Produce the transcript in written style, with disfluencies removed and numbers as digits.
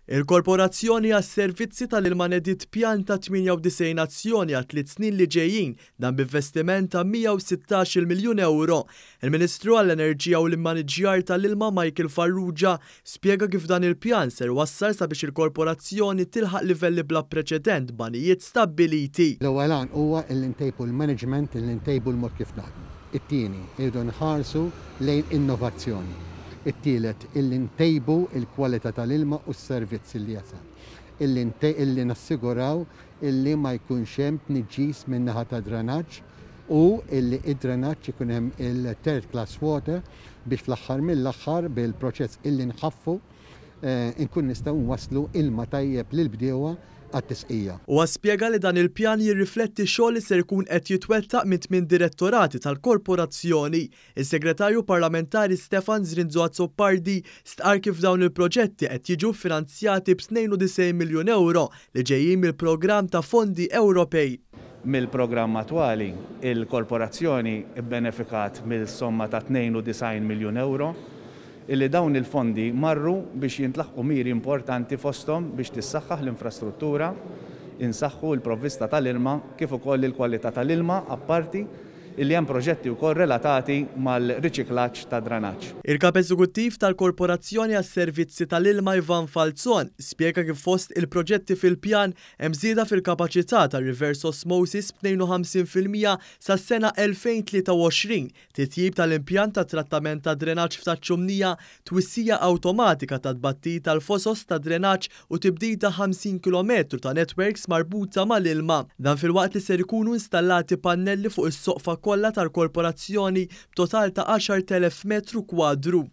Il-Korporazzjoni għas-Servizzi tal-Ilma nedit pjan ta' 98 azzjoni għal 3 snin li ġejjin dan b'investiment ta' 116 miljun euro. Il-Ministru għall-Enerġija u l-Immaniġġjar tal-Ilma Michael Farrugia spjega kif dan il-pjan ser wassal sabiex il-korporazzjoni tilħaq livelli bla preċedent banijiet stabbiliti. L-ewwel għan huwa l-intejbu l-management, l-intejbu l-mod kif naħdmu. It-tieni irridu nħarsu lejn innovazzjoni. It-tielet illi ntejbu il-kwalità tal-ilma u s-servizzi li jasal. Illi nassiguraw illi ma jkunx hemm tniġġis min-naħa ta' drenaġġ u illi id-drenaġġ ikun hemm il-third class water biex fl-aħħar mill-aħħar bil-proċess illi nħaffu nkun nistgħu nwasslu ilma tajjeb lill-bdiewa għat-tisqija. U spjega li dan il-pjan jirrifletti xogħol li ser ikun qed jitwettaq minn direttorati tal-korporazzjoni. Is-Segretarju Parlamentari Stefan Zrinzo-Azzopardi stqar kif dawn il-proġetti qed jiġu finanzjati b'92 miljun euro li ġejjin mill-programm ta' fondi Ewropej. Mill-programm attwali, il-korporazzjoni bbenefikat mill-somma ta' 92 miljun euro illi dawn il-fondi marru biex jintlaħqu miri importanti fosthom biex tissaħħaħ l-infrastruttura, insaħħu l-provvista tal-ilma kif ukoll il-kwalità tal-ilma apparti illi hemm proġetti wkoll relatati mal-riċiklaġġ ta' drenaġġ. Il-Kap Eżekuttiv tal-Korporazzjoni għas-Servizzi tal-Ilma Ivan Falzon spjega kif fost il-proġetti fil-pjan hemm żieda fil-kapaċità ta' reverse osmosis b'52% sas-sena 2023, titjib tal-impjant ta' trattament ta' drenaġġ f'Taċċumnija, twissija awtomatika ta' tbattit tal-fosos ta' drenaġġ u tibdil ta' 50 km ta' networks marbuta mal-ilma. Dan fil-waqt li ser ikunu installati pannelli fuq is-soqfa kollha tal-korporazzjoni b'total ta' 10,000 metru kwadru.